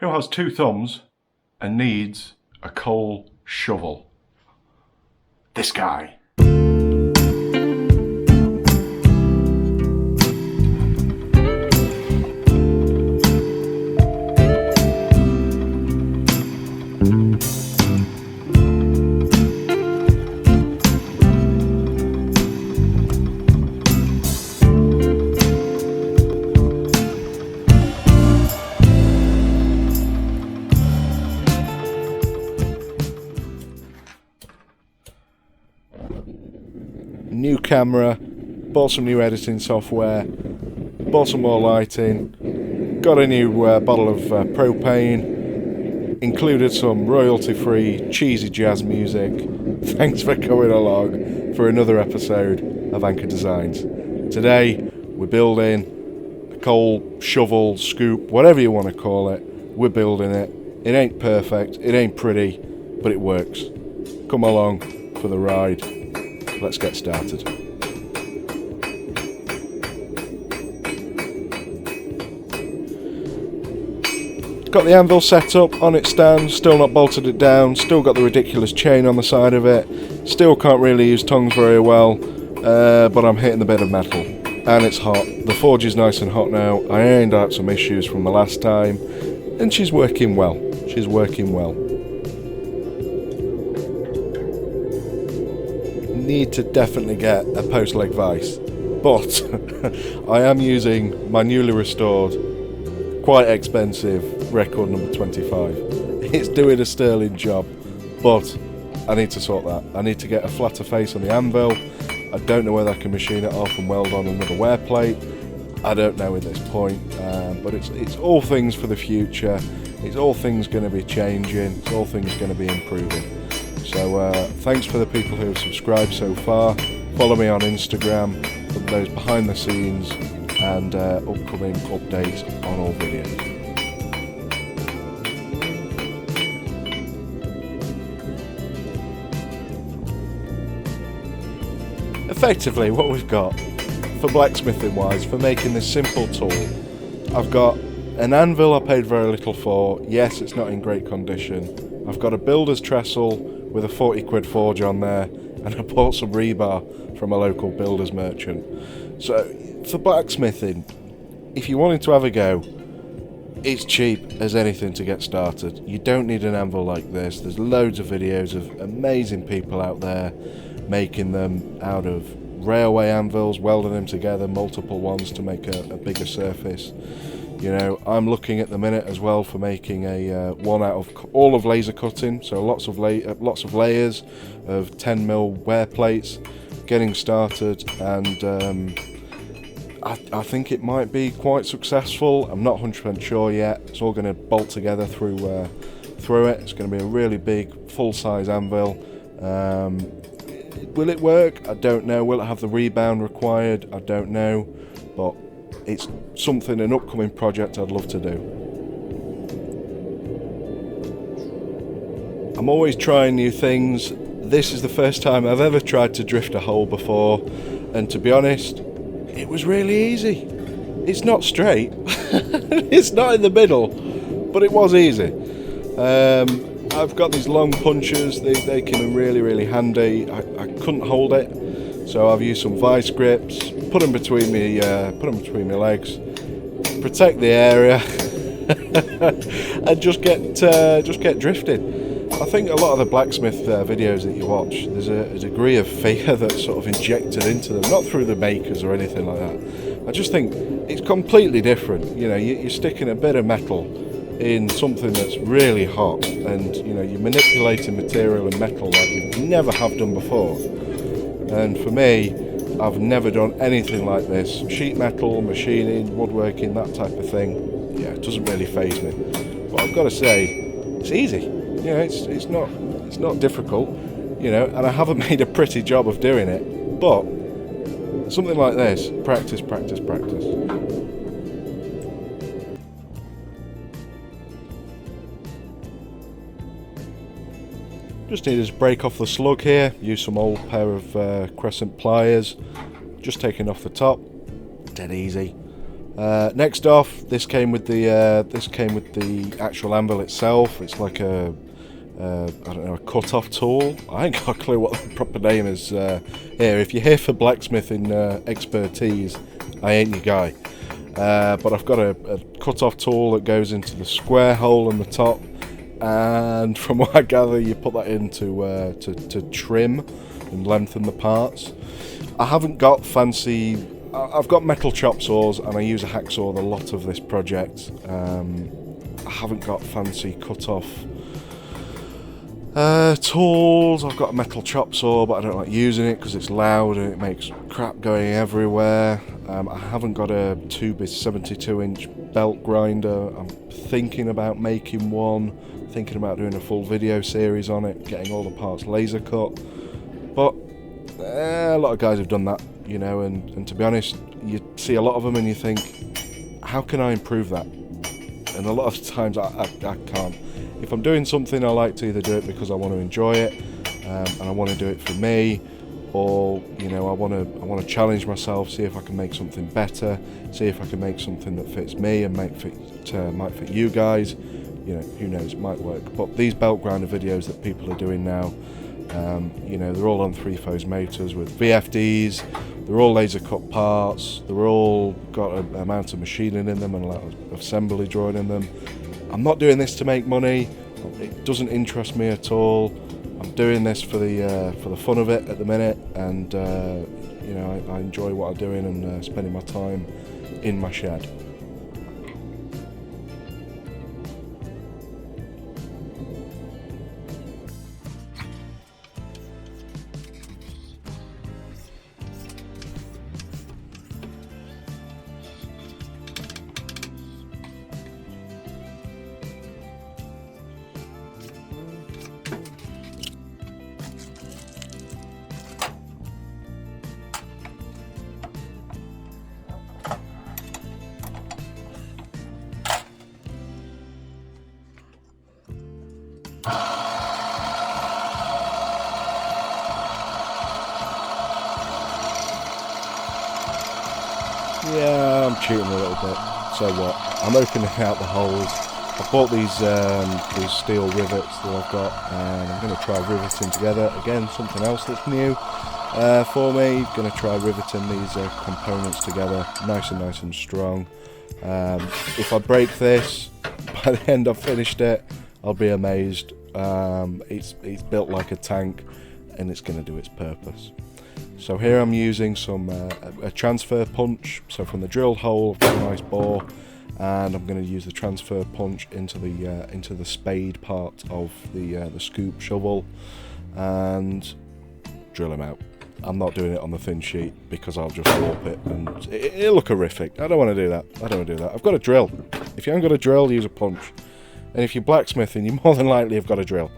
Who has two thumbs and needs a coal shovel? This guy. New camera, bought some new editing software, bought some more lighting, got a new bottle of propane, included some royalty-free cheesy jazz music. Thanks for coming along for another episode of Anchor Designs. Today we're building a coal shovel, scoop, whatever you want to call it. We're building it. It ain't perfect, it ain't pretty, but it works. Come along for the ride. Let's get started. Got the anvil set up on its stand, still not bolted it down, still got the ridiculous chain on the side of it, still can't really use tongs very well, but I'm hitting the bit of metal. And it's hot. The forge is nice and hot now. I ironed out some issues from the last time, and she's working well. She's working well. Need to definitely get a post leg vise, but I am using my newly restored, quite expensive record number 25. It's doing a sterling job, but I need to sort that. I need to get a flatter face on the anvil. I don't know whether I can machine it off and weld on another wear plate. I don't know at this point, but it's all things for the future. It's all things going to be changing. It's all things going to be improving. So thanks for the people who have subscribed so far. Follow me on Instagram for those behind the scenes and upcoming updates on all videos. Effectively what we've got for blacksmithing wise, for making this simple tool, I've got an anvil I paid very little for. Yes, it's not in great condition. I've got a builder's trestle with a 40 quid forge on there, and I bought some rebar from a local builder's merchant. So for blacksmithing, if you wanted to have a go, it's cheap as anything to get started. You don't need an anvil like this. There's loads of videos of amazing people out there making them out of railway anvils, welding them together, multiple ones to make a bigger surface. You know, I'm looking at the minute as well for making a one out of all of laser cutting, so lots of layers of 10mm wear plates, getting started, and I think it might be quite successful. I'm not 100% sure yet. It's all going to bolt together through it. It's going to be a really big, full-size anvil. Will it work? I don't know. Will it have the rebound required? I don't know, but it's something, an upcoming project I'd love to do. I'm always trying new things. This is the first time I've ever tried to drift a hole before, and to be honest, it was really easy. It's not straight, it's not in the middle, but it was easy. I've got these long punches, they came in really handy. I couldn't hold it, so I've used some vice grips, put them between my legs, protect the area, and just get drifting. I think a lot of the blacksmith videos that you watch, there's a degree of fear that's sort of injected into them, not through the makers or anything like that. I just think it's completely different. You know, you're sticking a bit of metal in something that's really hot, and you know, you're manipulating material and metal like you never have done before. And for me, I've never done anything like this. Sheet metal, machining, woodworking, that type of thing. Yeah, it doesn't really faze me. But I've got to say, it's easy. You know, it's not difficult. You know, and I haven't made a pretty job of doing it. But something like this, practice. Just needed to break off the slug here, use some old pair of crescent pliers, just taking off the top, dead easy. Next off, this came with the actual anvil itself. It's like a I don't know, a cut-off tool. I ain't got a clue what the proper name is. Here, if you're here for blacksmithing expertise, I ain't your guy. But I've got a cut-off tool that goes into the square hole in the top, and from what I gather, you put that in to trim and lengthen the parts. I haven't got fancy. I've got metal chop saws, and I use a hacksaw a lot of this project. I haven't got fancy cut-off tools. I've got a metal chop saw, but I don't like using it because it's loud and it makes crap going everywhere. I haven't got a 72-inch belt grinder. I'm thinking about making one, thinking about doing a full video series on it, getting all the parts laser cut. But a lot of guys have done that, you know, and to be honest, you see a lot of them and you think, how can I improve that? And a lot of times I can't. If I'm doing something, I like to either do it because I want to enjoy it, and I want to do it for me, or you know, I want to challenge myself, see if I can make something better, see if I can make something that fits me and might fit you guys. You know, who knows, it might work. But these belt grinder videos that people are doing now, you know, they're all on 3-phase motors with VFDs. They're all laser cut parts. They're all got an amount of machining in them and a lot of assembly drawing in them. I'm not doing this to make money. It doesn't interest me at all. I'm doing this for the fun of it at the minute, and you know, I enjoy what I'm doing and spending my time in my shed. Yeah, I'm cheating a little bit. So what? I'm opening out the holes. I bought these steel rivets that I've got, and I'm going to try riveting together. Again, something else that's new for me. Going to try riveting these components together, nice and strong. If I break this, by the end I've finished it, I'll be amazed. It's built like a tank, and it's going to do its purpose. So here I'm using a transfer punch. So from the drilled hole, I've got a nice bore, and I'm going to use the transfer punch into the spade part of the scoop shovel, and drill them out. I'm not doing it on the thin sheet because I'll just warp it, and it'll look horrific. I don't want to do that. I've got a drill. If you haven't got a drill, use a punch. And if you're blacksmithing, you more than likely have got a drill.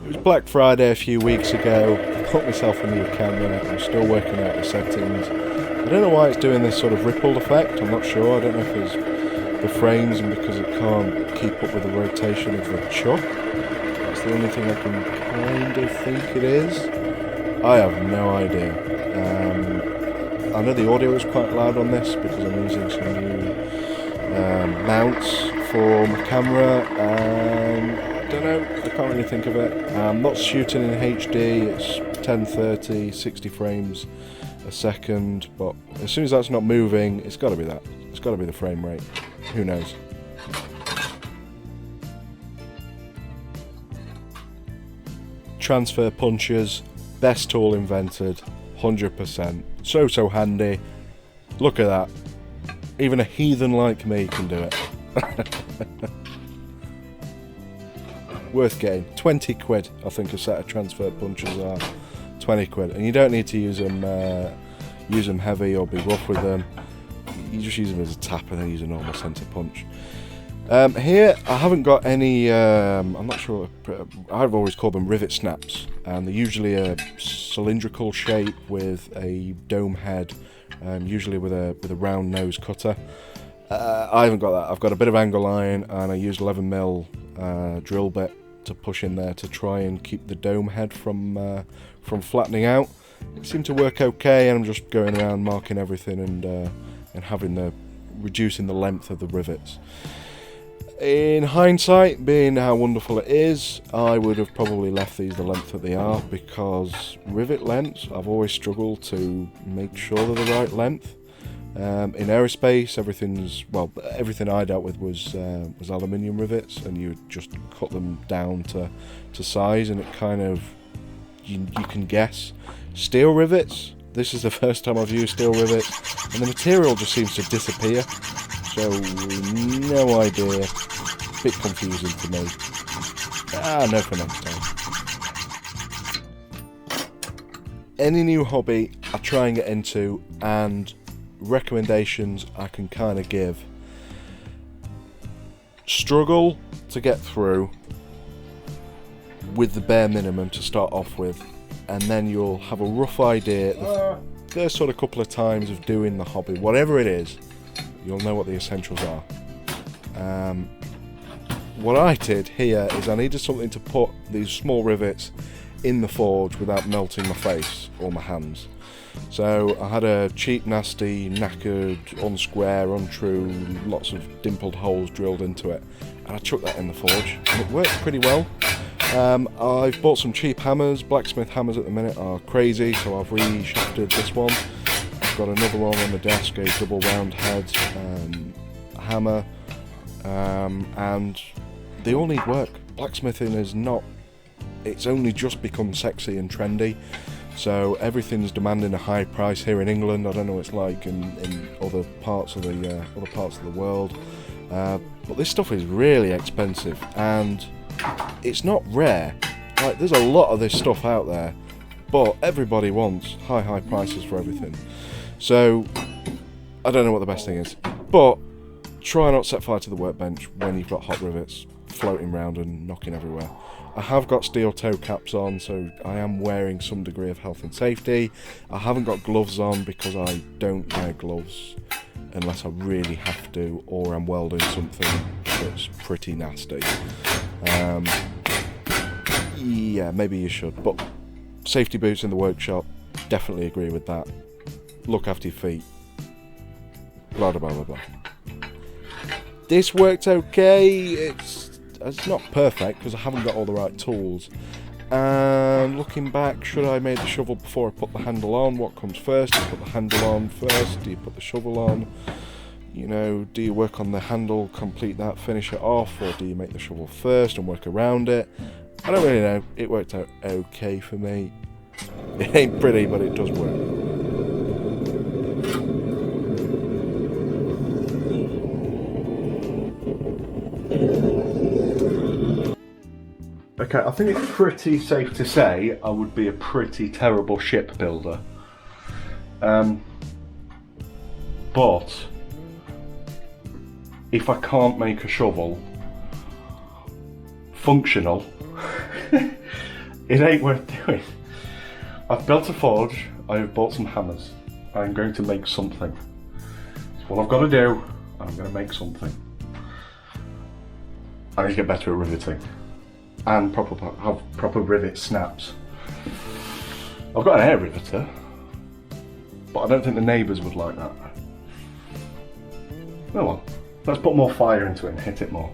It was Black Friday a few weeks ago. I bought myself a new camera. I'm still working out the settings. I don't know why it's doing this sort of rippled effect. I'm not sure. I don't know if it's the frames and because it can't keep up with the rotation of the chuck. That's the only thing I can kind of think it is. I have no idea. I know the audio is quite loud on this because I'm using some new mounts for my camera. I don't know, I can't really think of it. I'm not shooting in HD, it's 1030, 60 frames a second, but as soon as that's not moving, it's got to be that. It's got to be the frame rate. Who knows? Transfer punches, best tool invented, 100%. So handy. Look at that. Even a heathen like me can do it. Worth getting. 20 quid, I think a set of transfer punches are. 20 quid. And you don't need to use them heavy or be rough with them. You just use them as a tap and then use a normal centre punch. Here I haven't got any, I'm not sure, I've always called them rivet snaps, and they're usually a cylindrical shape with a dome head, usually with a round nose cutter. I haven't got that. I've got a bit of angle iron and I used 11mm drill bit to push in there to try and keep the dome head from flattening out. It seemed to work okay, and I'm just going around marking everything and having reducing the length of the rivets. In hindsight, being how wonderful it is, I would have probably left these the length that they are, because rivet lengths, I've always struggled to make sure they're the right length. In aerospace, everything I dealt with was aluminium rivets, and you just cut them down to size, and it kind of, you can guess. Steel rivets, this is the first time I've used steel rivets, and the material just seems to disappear, so no idea. Bit confusing to me. No for next time. Any new hobby I try and get into, and recommendations I can kind of give: struggle to get through with the bare minimum to start off with, and then you'll have a rough idea the first sort of couple of times of doing the hobby, whatever it is, you'll know what the essentials are. What I did here is I needed something to put these small rivets in the forge without melting my face or my hands. So I had a cheap, nasty, knackered, unsquare, untrue, lots of dimpled holes drilled into it, and I chucked that in the forge, and it worked pretty well. I've bought some cheap hammers. Blacksmith hammers at the minute are crazy, so I've reshafted this one. I've got another one on the desk, a double round head hammer, and they all need work. Blacksmithing is not, it's only just become sexy and trendy, so everything's demanding a high price here in England. I don't know what it's like in other parts of the world, but this stuff is really expensive, and it's not rare. Like, there's a lot of this stuff out there, but everybody wants high prices for everything. So I don't know what the best thing is, but try not to set fire to the workbench when you've got hot rivets floating around and knocking everywhere. I have got steel toe caps on, so I am wearing some degree of health and safety. I haven't got gloves on because I don't wear gloves unless I really have to, or I'm welding something that's pretty nasty. Yeah, maybe you should, but safety boots in the workshop, definitely agree with that. Look after your feet. Blah blah blah blah. This worked okay. It's not perfect because I haven't got all the right tools. And looking back, should I have made the shovel before I put the handle on? What comes first? Do you put the handle on first? Do you put the shovel on? You know, do you work on the handle, complete that, finish it off, or do you make the shovel first and work around it? I don't really know. It worked out okay for me. It ain't pretty, but it does work. Okay, I think it's pretty safe to say I would be a pretty terrible ship builder. But if I can't make a shovel functional, it ain't worth doing. I've built a forge, I have bought some hammers. I'm going to make something. It's what I've got to do, and I'm going to make something. I need to get better at riveting. And have proper rivet snaps. I've got an air riveter, but I don't think the neighbours would like that. Oh well, let's put more fire into it and hit it more.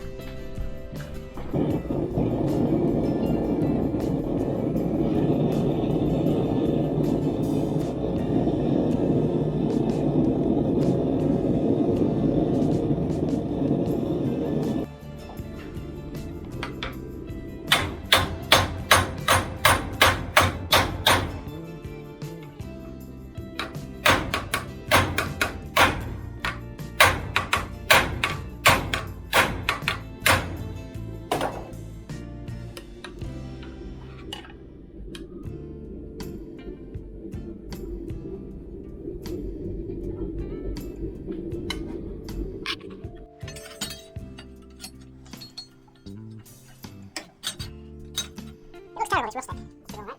It's rustic. It's all right.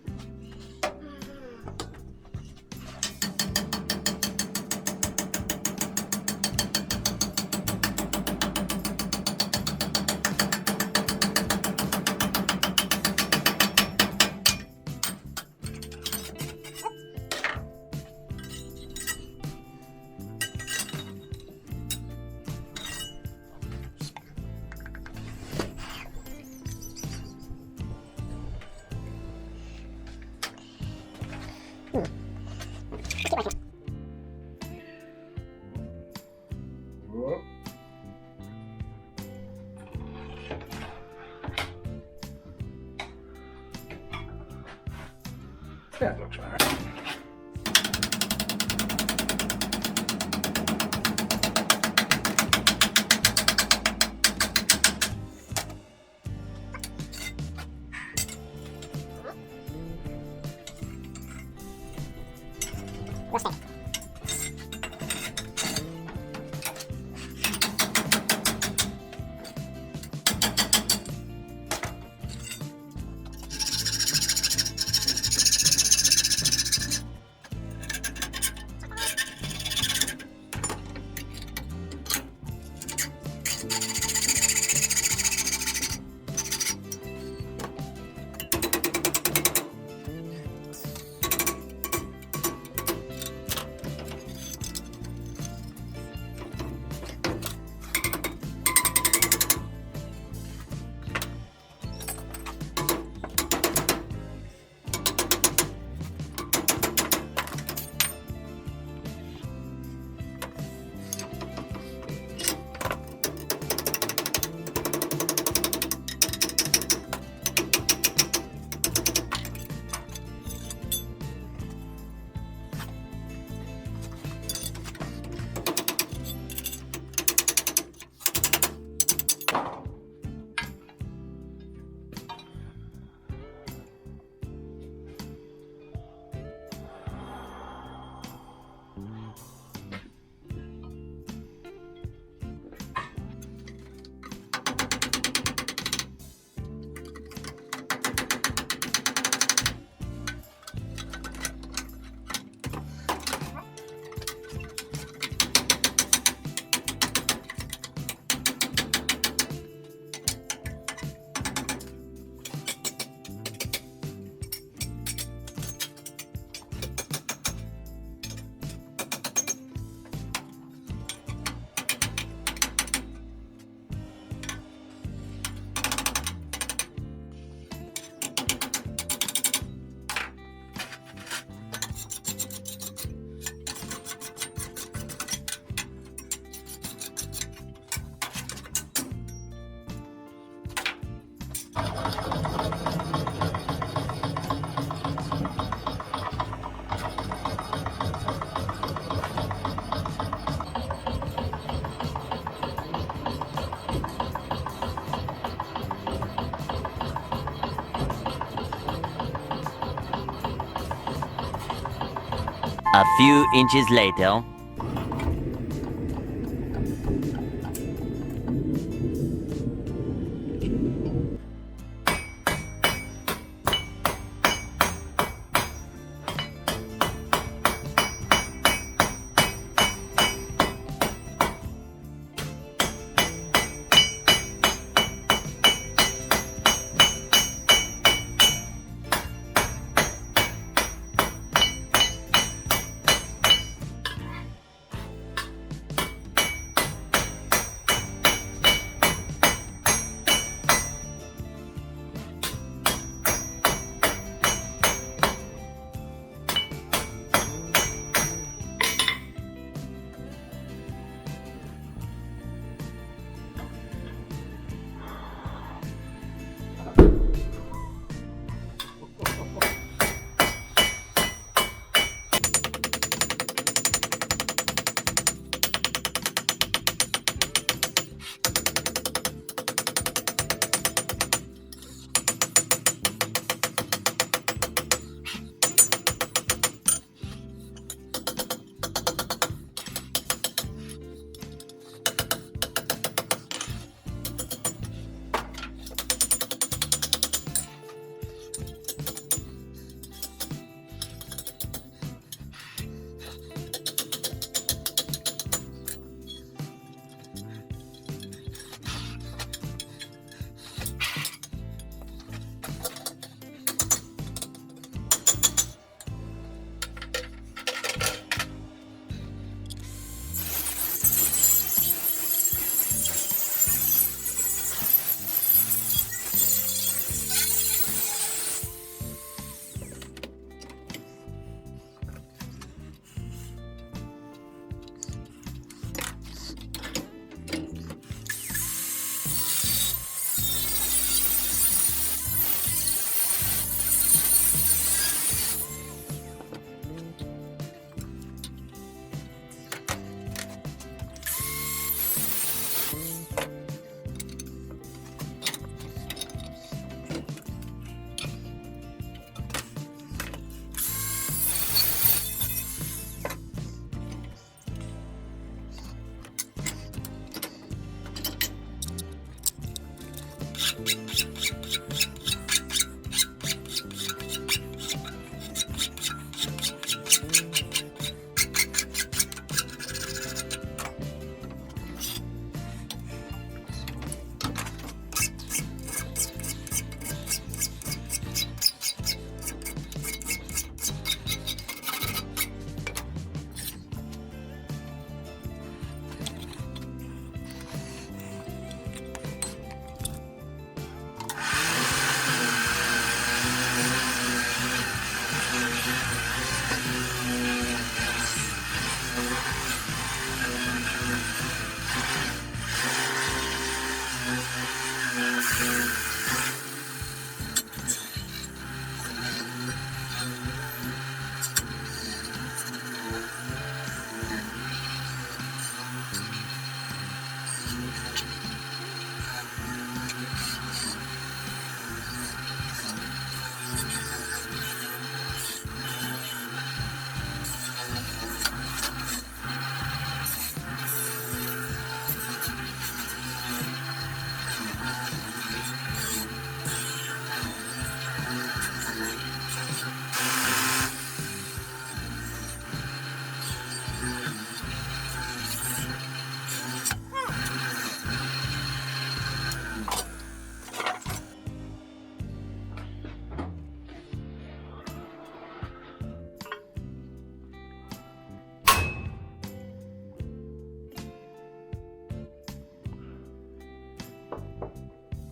A few inches later.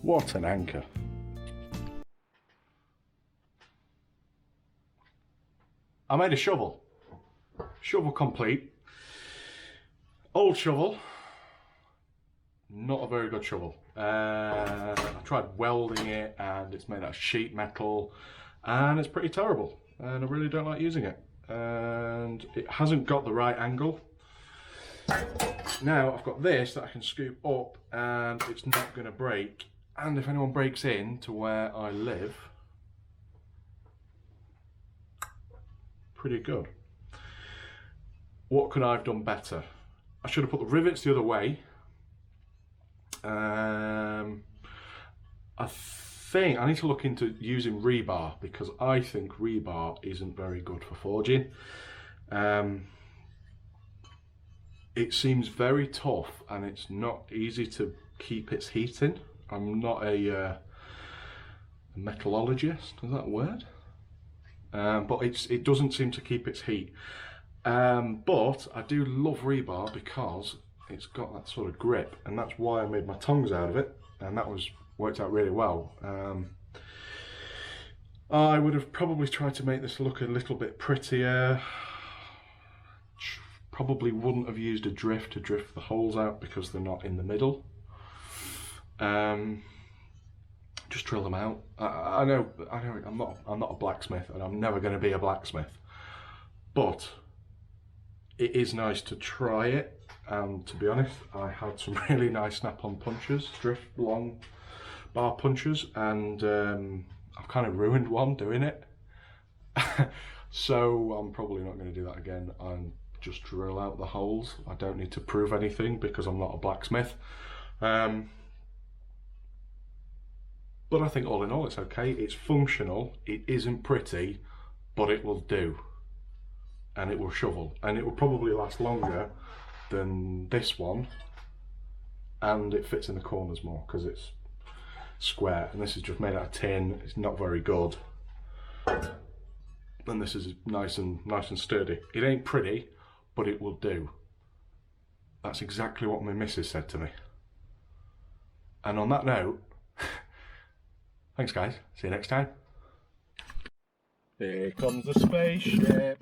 What an anchor. I made a shovel. Shovel complete. Old shovel. Not a very good shovel. I tried welding it and it's made out of sheet metal and it's pretty terrible and I really don't like using it. And it hasn't got the right angle. Now I've got this that I can scoop up and it's not going to break. And if anyone breaks in to where I live, pretty good. what could I have done better? I should have put the rivets the other way. I think I need to look into using rebar, because I think rebar isn't very good for forging. It seems very tough and it's not easy to keep its heat in. I'm not a metallurgist, is that a word? But it doesn't seem to keep its heat. But I do love rebar because it's got that sort of grip, and that's why I made my tongs out of it, and that worked out really well. I would have probably tried to make this look a little bit prettier. Probably wouldn't have used a drift to drift the holes out because they're not in the middle. Just drill them out. I know I'm not a blacksmith, and I'm never going to be a blacksmith, but it is nice to try it. And to be honest, I had some really nice snap-on punches, drift long bar punches, and I've kind of ruined one doing it. So I'm probably not going to do that again and just drill out the holes. I don't need to prove anything because I'm not a blacksmith. But I think all in all it's okay. It's functional. It isn't pretty, but it will do. And it will shovel. And it will probably last longer than this one. And it fits in the corners more because it's square. And this is just made out of tin. It's not very good. And this is nice and sturdy. It ain't pretty, but it will do. That's exactly what my missus said to me. And on that note, thanks guys, see you next time. Here comes the spaceship.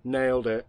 Nailed it.